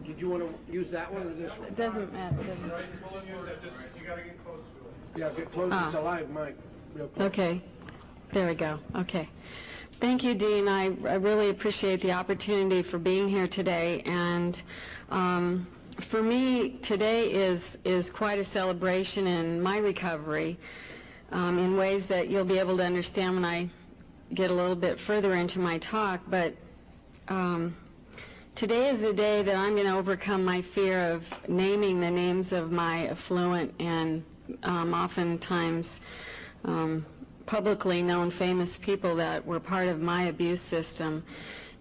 Did you want to use that one or this one? It doesn't matter. It doesn't. No, you can use that. Just you got to get close to it. Yeah, get close to the live mic. Real close. Okay. There we go. Okay. Thank you, Dean. I really appreciate the opportunity for being here today. And for me, today is quite a celebration in my recovery in ways that you'll be able to understand when I get a little bit further into my talk. But today is the day that I'm going to overcome my fear of naming the names of my affluent and oftentimes publicly known famous people that were part of my abuse system.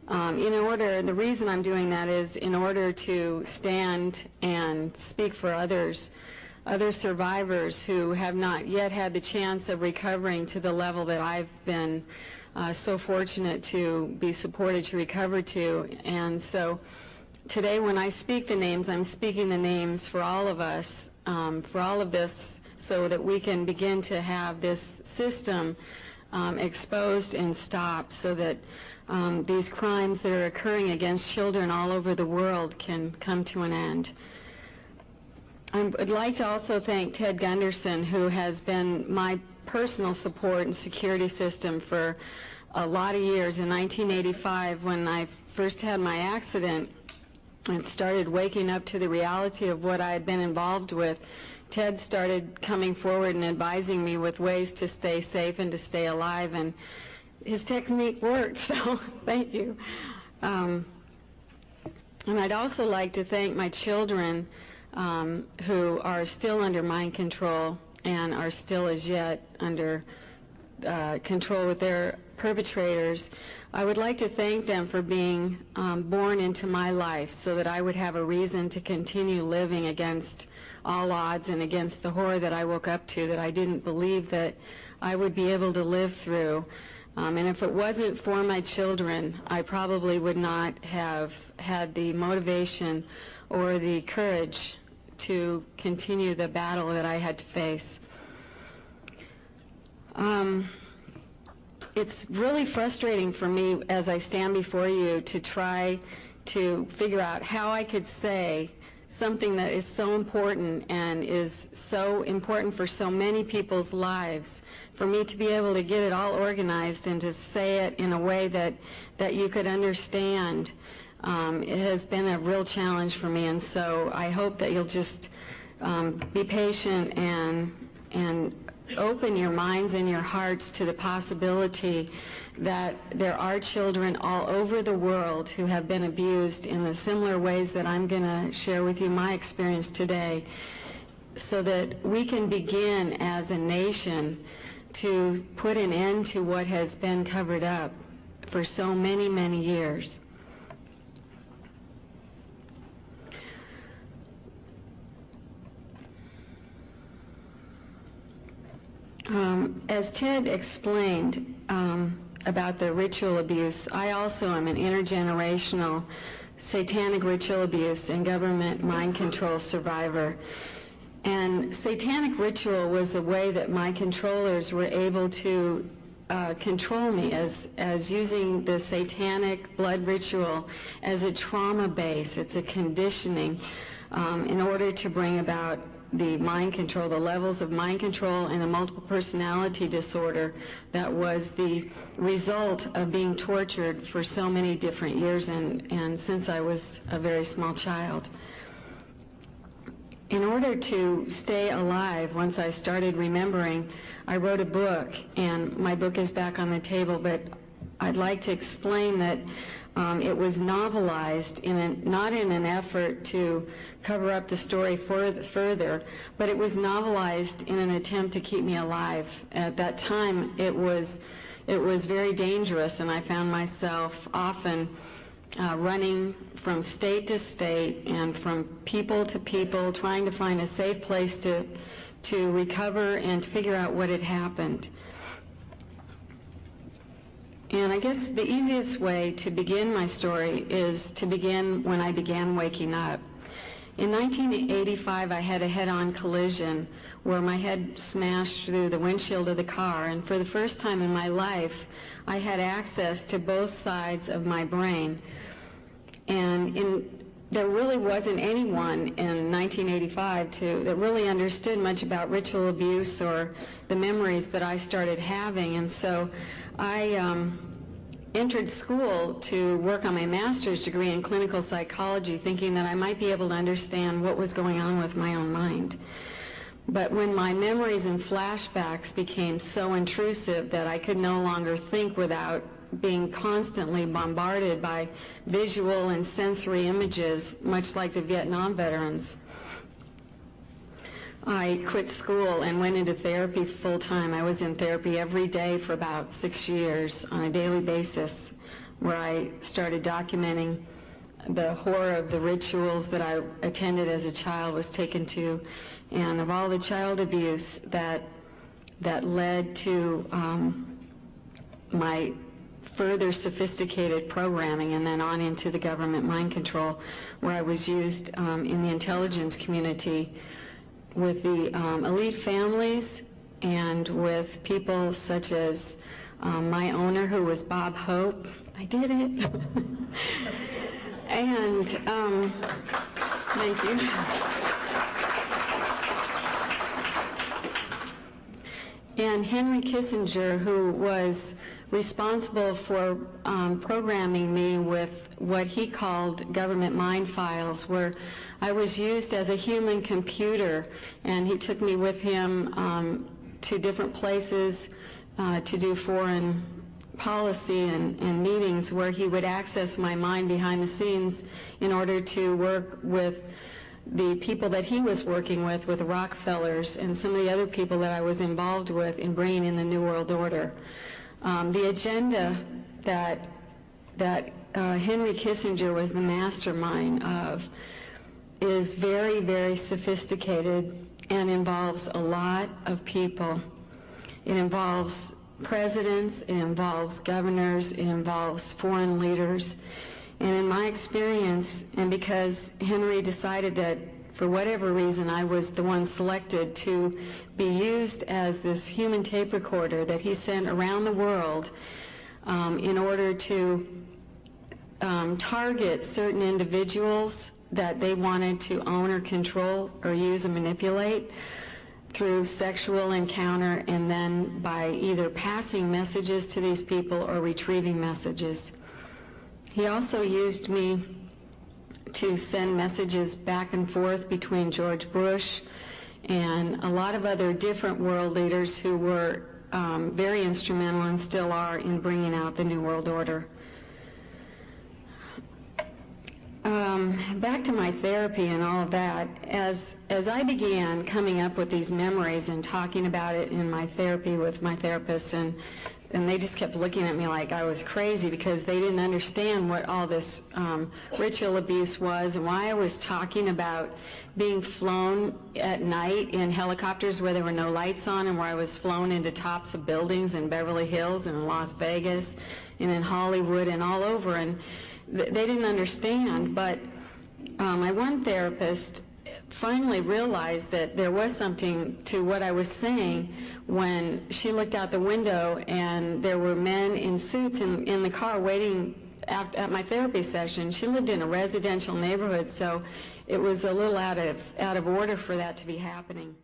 The reason I'm doing that is in order to stand and speak for other survivors who have not yet had the chance of recovering to the level that I've been so fortunate to be supported to recover to. And so today when I speak the names, I'm speaking the names for all of us, for all of this, so that we can begin to have this system exposed and stopped, so that these crimes that are occurring against children all over the world can come to an end. I would like to also thank Ted Gunderson, who has been my personal support and security system for a lot of years. In 1985, when I first had my accident and started waking up to the reality of what I had been involved with, Ted started coming forward and advising me with ways to stay safe and to stay alive, and his technique worked, so thank you. And I'd also like to thank my children who are still under mind control and are still as yet under control with their perpetrators. I would like to thank them for being born into my life so that I would have a reason to continue living against all odds and against the horror that I woke up to, that I didn't believe that I would be able to live through. And if it wasn't for my children, I probably would not have had the motivation or the courage to continue the battle that I had to face. It's really frustrating for me as I stand before you to try to figure out how I could say something that is so important and is so important for so many people's lives, for me to be able to get it all organized and to say it in a way that you could understand. It has been a real challenge for me, and so I hope that you'll just be patient and open your minds and your hearts to the possibility that there are children all over the world who have been abused in the similar ways that I'm going to share with you my experience today, so that we can begin as a nation to put an end to what has been covered up for so many, many years. As Ted explained about the ritual abuse, I also am an intergenerational satanic ritual abuse and government mind control survivor. And satanic ritual was a way that my controllers were able to control me, as using the satanic blood ritual as a trauma base. It's a conditioning in order to bring about the mind control, the levels of mind control and the multiple personality disorder that was the result of being tortured for so many different years and since I was a very small child. In order to stay alive, once I started remembering, I wrote a book, and my book is back on the table, but I'd like to explain that it was novelized not in an effort to cover up the story further, but it was novelized in an attempt to keep me alive. At that time, it was very dangerous, and I found myself often running from state to state and from people to people, trying to find a safe place to recover and to figure out what had happened. And I guess the easiest way to begin my story is to begin when I began waking up. In 1985, I had a head-on collision where my head smashed through the windshield of the car, and for the first time in my life, I had access to both sides of my brain. And there really wasn't anyone in 1985 that really understood much about ritual abuse or the memories that I started having. And so I entered school to work on my master's degree in clinical psychology, thinking that I might be able to understand what was going on with my own mind. But when my memories and flashbacks became so intrusive that I could no longer think without being constantly bombarded by visual and sensory images, much like the Vietnam veterans, I quit school and went into therapy full-time. I was in therapy every day for about 6 years on a daily basis, where I started documenting the horror of the rituals that I attended as a child, was taken to, and of all the child abuse that led to my further sophisticated programming, and then on into the government mind control, where I was used in the intelligence community with the elite families and with people such as my owner, who was Bob Hope. I did it. And thank you. And Henry Kissinger, who was responsible for programming me with what he called government mind files, where I was used as a human computer, and he took me with him to different places to do foreign policy and meetings, where he would access my mind behind the scenes in order to work with the people that he was working with the Rockefellers and some of the other people that I was involved with in bringing in the New World Order. The agenda that Henry Kissinger was the mastermind of is very, very sophisticated and involves a lot of people. It involves presidents, it involves governors, it involves foreign leaders. And in my experience, and because Henry decided that for whatever reason I was the one selected to be used as this human tape recorder that he sent around the world in order to target certain individuals that they wanted to own or control or use and manipulate through sexual encounter, and then by either passing messages to these people or retrieving messages. He also used me to send messages back and forth between George Bush and a lot of other different world leaders who were very instrumental and still are in bringing out the New World Order. Back to my therapy and all of that, as I began coming up with these memories and talking about it in my therapy with my therapist, and they just kept looking at me like I was crazy because they didn't understand what all this ritual abuse was and why I was talking about being flown at night in helicopters where there were no lights on, and where I was flown into tops of buildings in Beverly Hills and in Las Vegas and in Hollywood and all over. And they didn't understand, but my one therapist finally realized that there was something to what I was saying when she looked out the window and there were men in suits in the car waiting at my therapy session. She lived in a residential neighborhood, so it was a little out of order for that to be happening.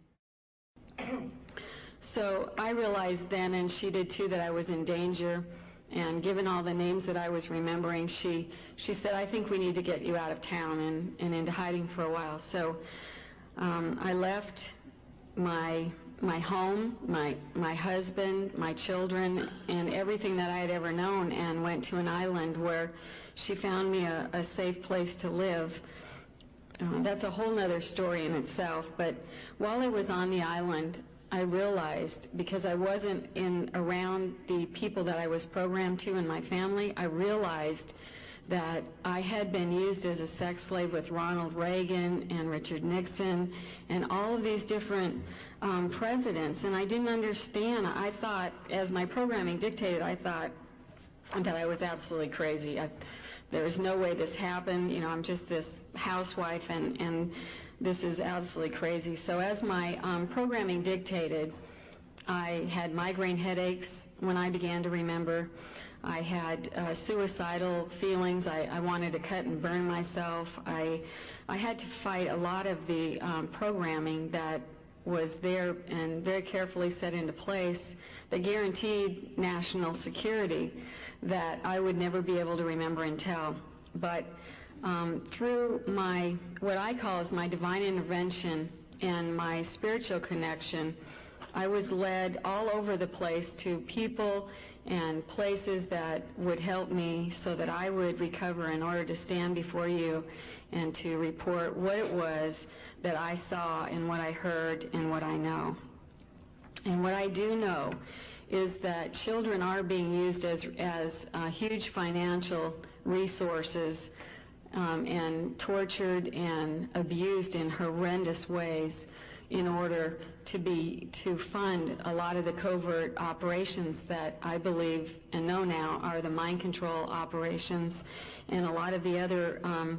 So I realized then, and she did too, that I was in danger. And given all the names that I was remembering, she said, I think we need to get you out of town and into hiding for a while. So I left my home, my husband, my children, and everything that I had ever known, and went to an island where she found me a safe place to live. That's a whole nother story in itself, but while I was on the island, I realized, because I wasn't around the people that I was programmed to in my family, I realized that I had been used as a sex slave with Ronald Reagan and Richard Nixon and all of these different presidents, and I didn't understand. I thought, as my programming dictated, I thought that I was absolutely crazy. There was no way this happened. You know, I'm just this housewife, and this is absolutely crazy. So as my programming dictated, I had migraine headaches when I began to remember. I had suicidal feelings. I wanted to cut and burn myself. I had to fight a lot of the programming that was there and very carefully set into place that guaranteed national security that I would never be able to remember and tell. But through what I call is my divine intervention and my spiritual connection, I was led all over the place to people and places that would help me so that I would recover in order to stand before you and to report what it was that I saw and what I heard and what I know. And what I do know is that children are being used as huge financial resources and tortured and abused in horrendous ways in order to fund a lot of the covert operations that I believe and know now are the mind control operations and a lot of the other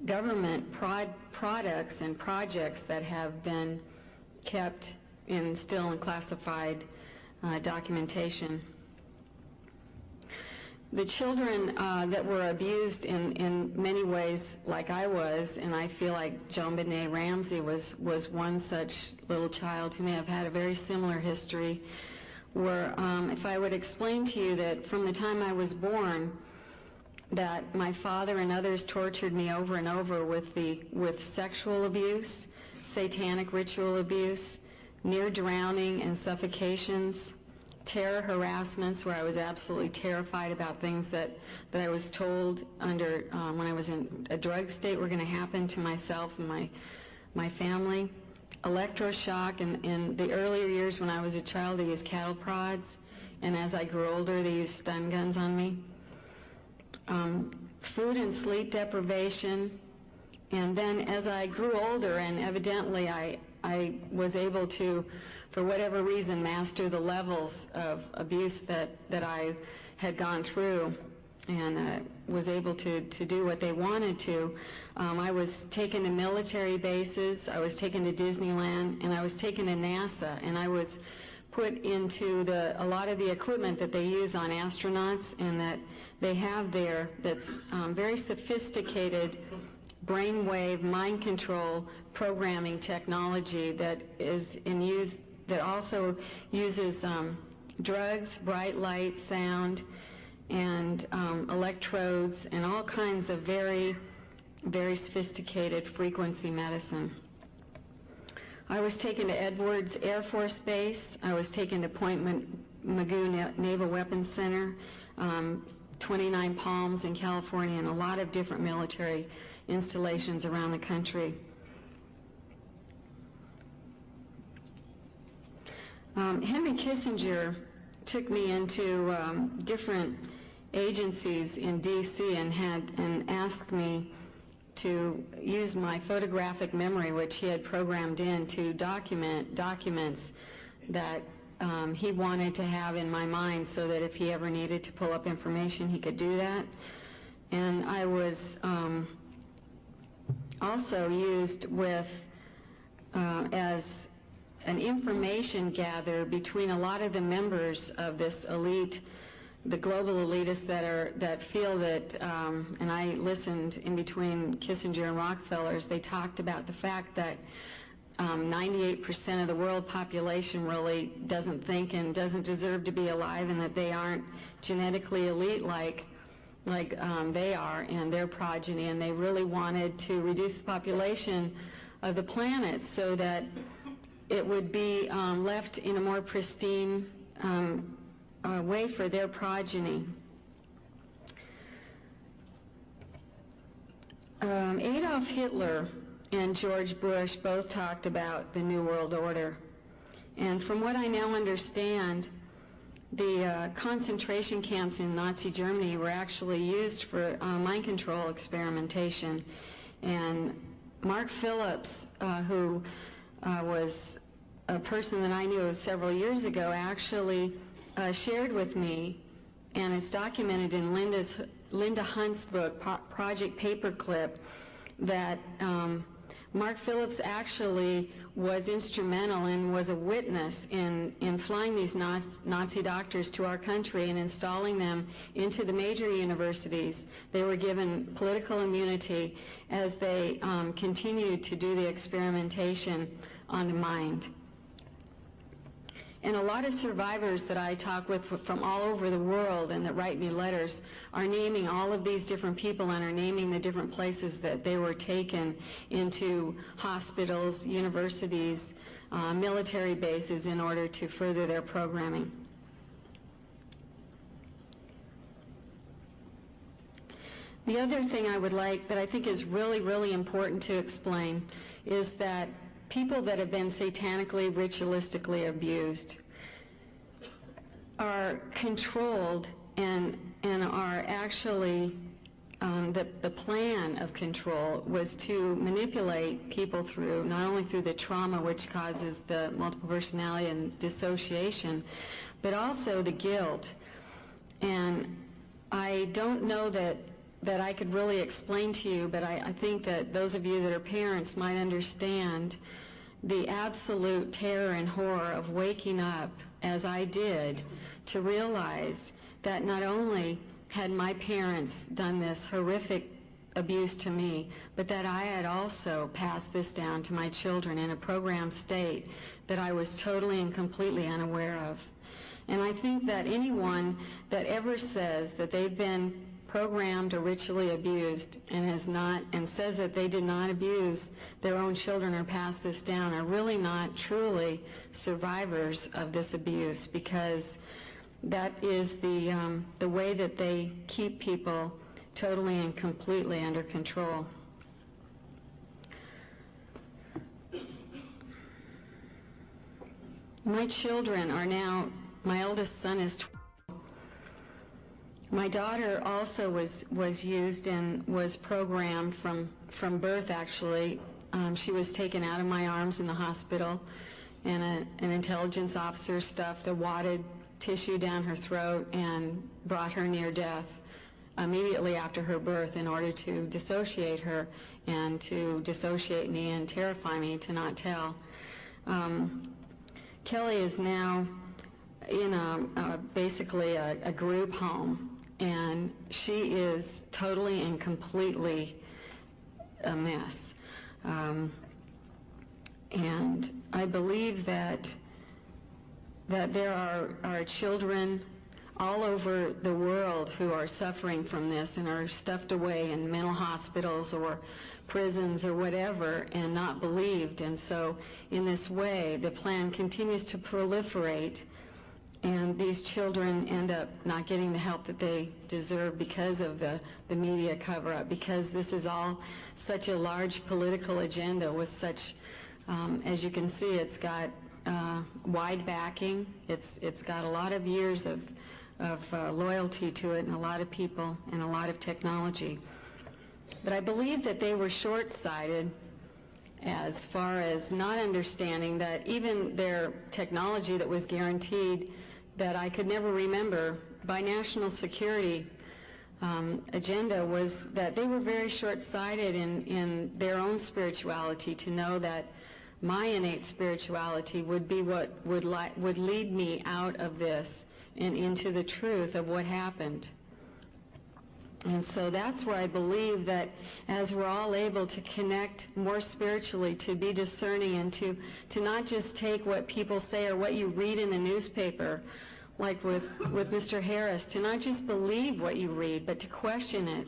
government products and projects that have been kept still in classified documentation. The children that were abused in many ways, like I was, and I feel like JonBenet Ramsey was one such little child who may have had a very similar history, were, if I would explain to you that from the time I was born, that my father and others tortured me over and over with sexual abuse, satanic ritual abuse, near drowning and suffocations, terror harassments where I was absolutely terrified about things that I was told when I was in a drug state were going to happen to myself and my family. Electroshock in the earlier years when I was a child, they used cattle prods, and as I grew older, they used stun guns on me. Food and sleep deprivation, and then as I grew older, and evidently I was able to, for whatever reason, master the levels of abuse that I had gone through and was able to do what they wanted to. I was taken to military bases, I was taken to Disneyland, and I was taken to NASA, and I was put into a lot of the equipment that they use on astronauts and that they have there that's very sophisticated brainwave mind control programming technology that is in use, that also uses drugs, bright light, sound, and electrodes, and all kinds of very, very sophisticated frequency medicine. I was taken to Edwards Air Force Base. I was taken to Point Mugu Naval Weapons Center, 29 Palms in California, and a lot of different military installations around the country. Henry Kissinger took me into different agencies in D.C. and asked me to use my photographic memory, which he had programmed in, to document documents that he wanted to have in my mind so that if he ever needed to pull up information, he could do that. And I was also used with as an information gather between a lot of the members of this elite, the global elitists that feel that, and I listened in between Kissinger and Rockefeller's, they talked about the fact that 98% of the world population really doesn't think and doesn't deserve to be alive, and that they aren't genetically elite like they are and their progeny, and they really wanted to reduce the population of the planet so that it would be left in a more pristine way for their progeny. Adolf Hitler and George Bush both talked about the New World Order. And from what I now understand, the concentration camps in Nazi Germany were actually used for mind control experimentation. And Mark Phillips, who was a person that I knew several years ago, actually shared with me, and it's documented in Linda Hunt's book, Project Paperclip, that Mark Phillips actually was instrumental and was a witness in flying these Nazi doctors to our country and installing them into the major universities. They were given political immunity as they continued to do the experimentation on the mind. And a lot of survivors that I talk with from all over the world and that write me letters are naming all of these different people and are naming the different places that they were taken into hospitals, universities, military bases in order to further their programming. The other thing I would like that I think is really, really important to explain is that people that have been satanically, ritualistically abused are controlled and are actually, the plan of control was to manipulate people through, not only through the trauma which causes the multiple personality and dissociation, but also the guilt. And I don't know that I could really explain to you, but I think that those of you that are parents might understand the absolute terror and horror of waking up, as I did, to realize that not only had my parents done this horrific abuse to me, but that I had also passed this down to my children in a programmed state that I was totally and completely unaware of. And I think that anyone that ever says that they've been programmed or ritually abused and says that they did not abuse their own children or pass this down are really not truly survivors of this abuse, because that is the way that they keep people totally and completely under control. My children are now, my oldest son is 12. My daughter also was used and was programmed from birth, actually. She was taken out of my arms in the hospital, and an intelligence officer stuffed a wadded tissue down her throat and brought her near death immediately after her birth in order to dissociate her and to dissociate me and terrify me to not tell. Kelly is now in basically a group home, and she is totally and completely a mess. And I believe that there are children all over the world who are suffering from this and are stuffed away in mental hospitals or prisons or whatever and not believed. And so in this way, the plan continues to proliferate, and these children end up not getting the help that they deserve because of the media cover-up, because this is all such a large political agenda with such, as you can see, it's got wide backing. It's got a lot of years of loyalty to it, and a lot of people and a lot of technology. But I believe that they were short-sighted as far as not understanding that even their technology that was guaranteed that I could never remember by national security agenda was that they were very short-sighted in their own spirituality, to know that my innate spirituality would be what would lead me out of this and into the truth of what happened. And so that's where I believe that as we're all able to connect more spiritually, to be discerning, and to not just take what people say or what you read in the newspaper, like with Mr. Harris, to not just believe what you read, but to question it,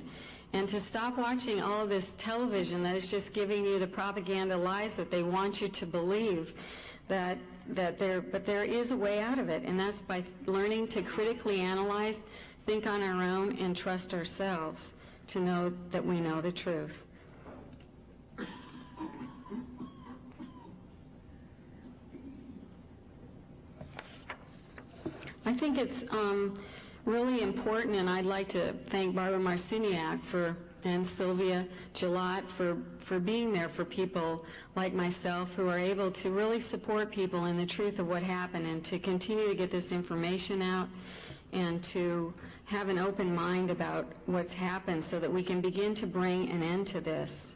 and to stop watching all of this television that is just giving you the propaganda lies that they want you to believe, but there is a way out of it, and that's by learning to critically analyze, think on our own, and trust ourselves to know that we know the truth. I think it's really important, and I'd like to thank Barbara Marciniak and Sylvia Gillot for being there for people like myself who are able to really support people in the truth of what happened, and to continue to get this information out, and to have an open mind about what's happened so that we can begin to bring an end to this.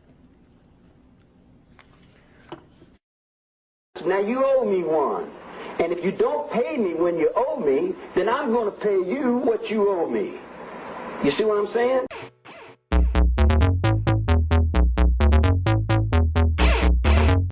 now you owe me one. And if you don't pay me when you owe me, then I'm going to pay you what you owe me. You see what I'm saying?